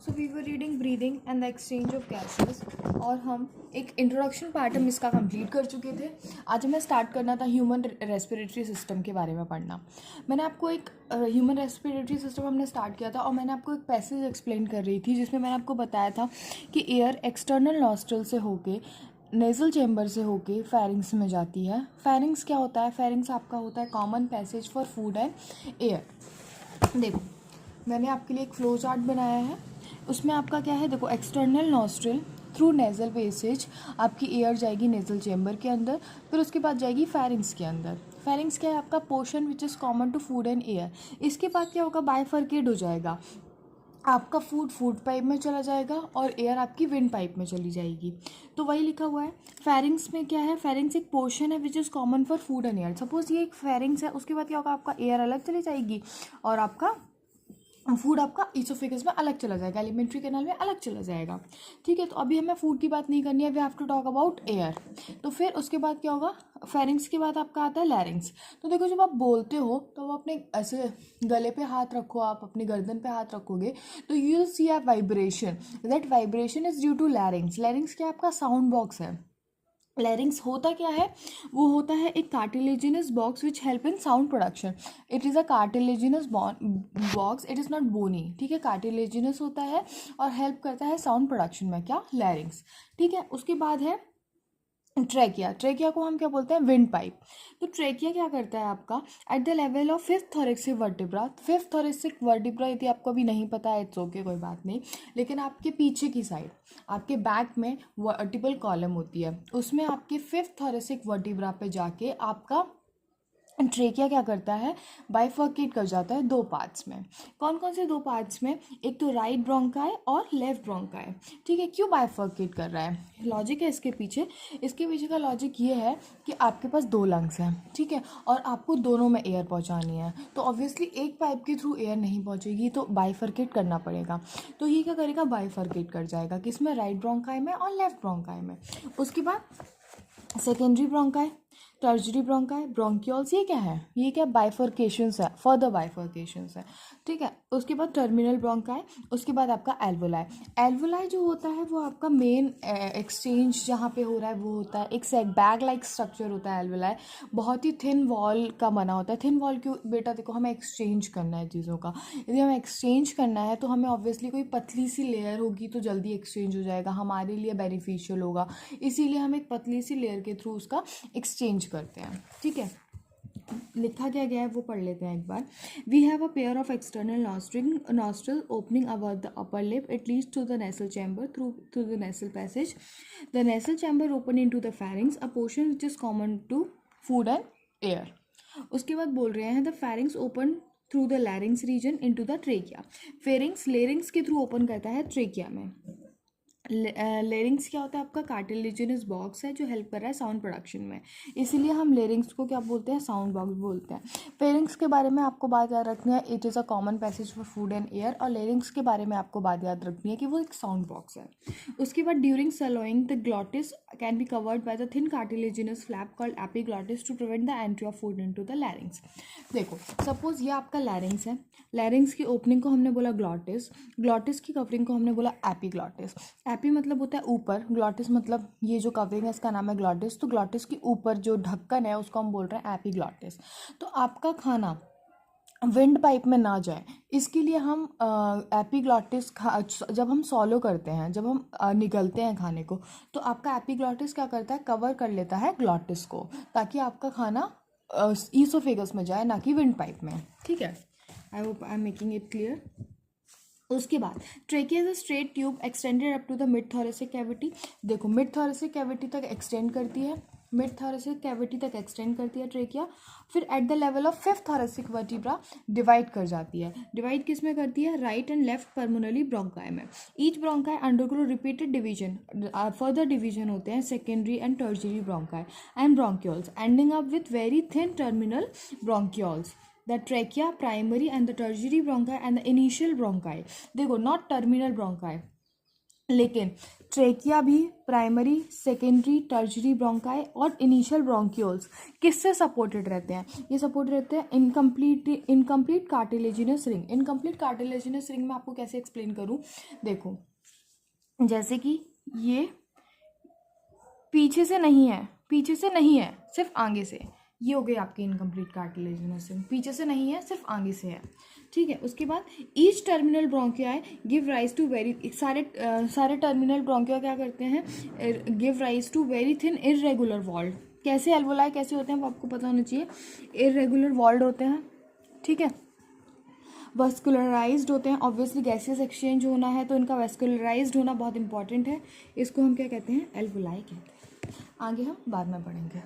So we were reading breathing and the exchange of gases और हम एक introduction part हम इसका कंप्लीट कर चुके थे। आज हमें स्टार्ट करना था ह्यूमन रेस्पिरेटरी सिस्टम के बारे में पढ़ना। मैंने आपको एक ह्यूमन रेस्पिरेटरी सिस्टम हमने स्टार्ट किया था और मैंने आपको एक पैसेज एक्सप्लेन कर रही थी जिसमें मैंने आपको बताया था कि एयर एक्सटर्नल नॉस्ट्रल से होके नेज़ल चैम्बर से होके फेरिंग्स में जाती है। फेरिंग्स क्या होता है? फेरिंग्स आपका होता है common passage for food and air. देखो मैंने आपके लिए एक फ्लो चार्ट बनाया है, उसमें आपका क्या है, देखो external nostril through nasal passage आपकी एयर जाएगी नेज़ल चैम्बर के अंदर, फिर उसके बाद जाएगी फेरिंग्स के अंदर। फेरिंग्स क्या है? आपका portion which is common to food and air. इसके बाद क्या होगा? बाइफर्केट हो जाएगा, आपका फूड पाइप में चला जाएगा और एयर आपकी विंड पाइप में चली जाएगी। तो वही लिखा हुआ है। फेरिंग्स में क्या है? फेरिंग्स एक पोर्शन है विच is common for food and air. Suppose ये एक फेरिंग्स है, उसके बाद क्या होगा? आपका एयर अलग चली जाएगी और आपका फूड आपका ईसोफेगस में अलग चला जाएगा, एलिमेंट्री कैनाल में अलग चला जाएगा। ठीक है, तो अभी हमें फूड की बात नहीं करनी है, we have to talk about air. तो फिर उसके बाद क्या होगा? फेरिंग्स के बाद आपका आता है लैरिंग्स। तो देखो जब आप बोलते हो तो आप अपने ऐसे गले पे हाथ रखो, आप अपनी गर्दन पे हाथ रखोगे तो you will see a vibration. That vibration is due to larynx. Larynx क्या? आपका साउंड बॉक्स है। लैरिंग्स होता क्या है? वो होता है एक cartilaginous box which help in sound production. It is a cartilaginous box, it is not bony. ठीक है, कार्टिलेजिनस होता है और हेल्प करता है साउंड प्रोडक्शन में, क्या? लैरिंग्स। ठीक है, उसके बाद है ट्रेकिया। ट्रेकिया को हम क्या बोलते हैं? Wind pipe. तो ट्रेकिया क्या करता है आपका? Eight the level of fifth thoracic vertebra. Fifth thoracic vertebra यदि आपको अभी नहीं पता है, इट्स ओके, कोई बात नहीं, लेकिन आपके पीछे की साइड आपके बैक में वर्टिबल कॉलम होती है, उसमें आपके फिफ्थ थोरेसिक वर्टिब्रा पे जाके आपका ट्रेकिया क्या करता है? बाइफर्केट कर जाता है दो पार्ट्स में। कौन कौन से दो पार्ट्स में? एक तो राइट ब्रोंकाई और लेफ्ट ब्रोंकाई। ठीक है, क्यों बाइफर्केट कर रहा है? लॉजिक है इसके पीछे। इसके पीछे का लॉजिक ये है कि आपके पास दो लंग्स हैं, ठीक है, और आपको दोनों में एयर पहुंचानी है, तो ऑब्वियसली एक पाइप के थ्रू एयर नहीं पहुंचेगी, तो बाइफर्केट करना पड़ेगा। तो ये क्या करेगा? बाइफर्केट कर जाएगा, किसमें? राइट ब्रोंकाई में और लेफ्ट ब्रोंकाई में। उसके बाद सेकेंडरी ब्रोंकाई, टर्जरी ब्रोंकाई, ब्रोंक्यूल्स, ये क्या है? ये क्या? बाइफर्केशंस है, फर्दर बाइफर्केशंस है। ठीक है, उसके बाद टर्मिनल ब्रोंकाई, उसके बाद आपका एल्वोलाई। एल्वोलाई जो होता है वो आपका मेन एक्सचेंज जहाँ पे हो रहा है वो होता है, एक सेट बैग लाइक स्ट्रक्चर होता है एल्वोलाई। बहुत ही थिन वॉल का बना होता है। थिन वॉल क्यों बेटा? देखो हमें एक्सचेंज करना है चीज़ों का। यदि हमें एक्सचेंज करना है तो हमें ऑब्वियसली कोई पतली सी लेयर होगी तो जल्दी एक्सचेंज हो जाएगा, हमारे लिए बेनिफिशियल होगा, इसीलिए हम एक पतली सी लेयर के थ्रू उसका एक्सचेंज करते हैं। ठीक है, लिखा क्या गया है वो पढ़ लेते हैं एक बार। We have a pair of external nostril opening about the upper lip, it leads to the nasal chamber through the nasal passage. The nasal chamber open in to the pharynx, a portion which is common to food and air. उसके बाद बोल रहे हैं the pharynx open through the larynx region into the trachea. Pharynx larynx के through open करता है trachea में। Larynx क्या होता है? आपका कार्टिलेजिनस बॉक्स है जो हेल्प कर रहा है साउंड प्रोडक्शन में, इसीलिए हम लेरिंग्स को क्या बोलते हैं? साउंड बॉक्स बोलते हैं। फेरिंग्स के बारे में आपको बात याद रखनी है, it is a common passage for food and air. और लेरिंग्स के बारे में आपको बात याद रखनी है कि वो एक साउंड बॉक्स है। उसके बाद during swallowing the glottis can be covered by the thin cartilaginous flap called epiglottis to prevent the entry of food into the larynx. देखो सपोज ये आपका लैरिंग्स है, लैरिंग्स की ओपनिंग को हमने बोला ग्लॉटिस, ग्लॉटिस की कवरिंग को हमने बोला एपिग्लॉटिस। एपी मतलब होता है ऊपर, ग्लॉटिस मतलब ये जो कवरिंग है इसका नाम है ग्लॉटिस। तो ग्लॉटिस के ऊपर जो ढक्कन है उसको हम बोल रहे हैं एपिग्लॉटिस। तो आपका खाना विंड पाइप में ना जाए इसके लिए हम एपिग्लॉटिस जब हम सॉलो करते हैं, जब हम निगलते हैं खाने को, तो आपका एपिग्लॉटिस क्या करता है? कवर कर लेता है ग्लॉटिस को, ताकि आपका खाना ईसोफेगस में जाए, ना कि विंड पाइप में। ठीक है, I hope I am making it clear. उसके बाद trachea is a straight tube extended up to the mid thoracic cavity. देखो मिड थोरेसिक कैविटी तक एक्सटेंड करती है, मिड थोरेसिक कैविटी तक एक्सटेंड करती है ट्रेकिया। फिर at the level of fifth thoracic vertebra divide कर जाती है। डिवाइड किस में करती है? Right and left pulmonary bronchi में। Each bronchi undergo repeated division, further division होते हैं secondary and tertiary bronchi and bronchioles, ending up with very thin terminal bronchioles. The trachea, primary and the tertiary bronchi and the initial bronchi. देखो not terminal bronchi, लेकिन trachea भी primary, secondary, टर्जरी bronchi और initial bronchioles किससे supported रहते हैं? ये support रहते हैं incomplete cartilaginous ring. Incomplete cartilaginous ring में आपको कैसे एक्सप्लेन करूँ? देखो, जैसे कि ये पीछे से नहीं है, सिर्फ आगे से। ये हो गई आपकी इनकम्प्लीट कार्टिलेजिनस रिंग, पीछे से नहीं है, सिर्फ आगे से है। ठीक है, उसके बाद each terminal bronchioles give rise to very, सारे टर्मिनल ब्रोंकिया क्या करते हैं? Give rise to very thin irregular walled. कैसे एल्वोलाई कैसे होते हैं वो आपको पता होना चाहिए। इररेगुलर वॉल्ड होते हैं, ठीक है, वेस्कुलराइज्ड होते हैं। ऑब्वियसली गैसियस एक्सचेंज होना है तो इनका वेस्कुलराइज्ड होना बहुत इंपॉर्टेंट है। इसको हम क्या कहते हैं? एल्वोलाई कहते हैं। आगे हम बाद में पढ़ेंगे।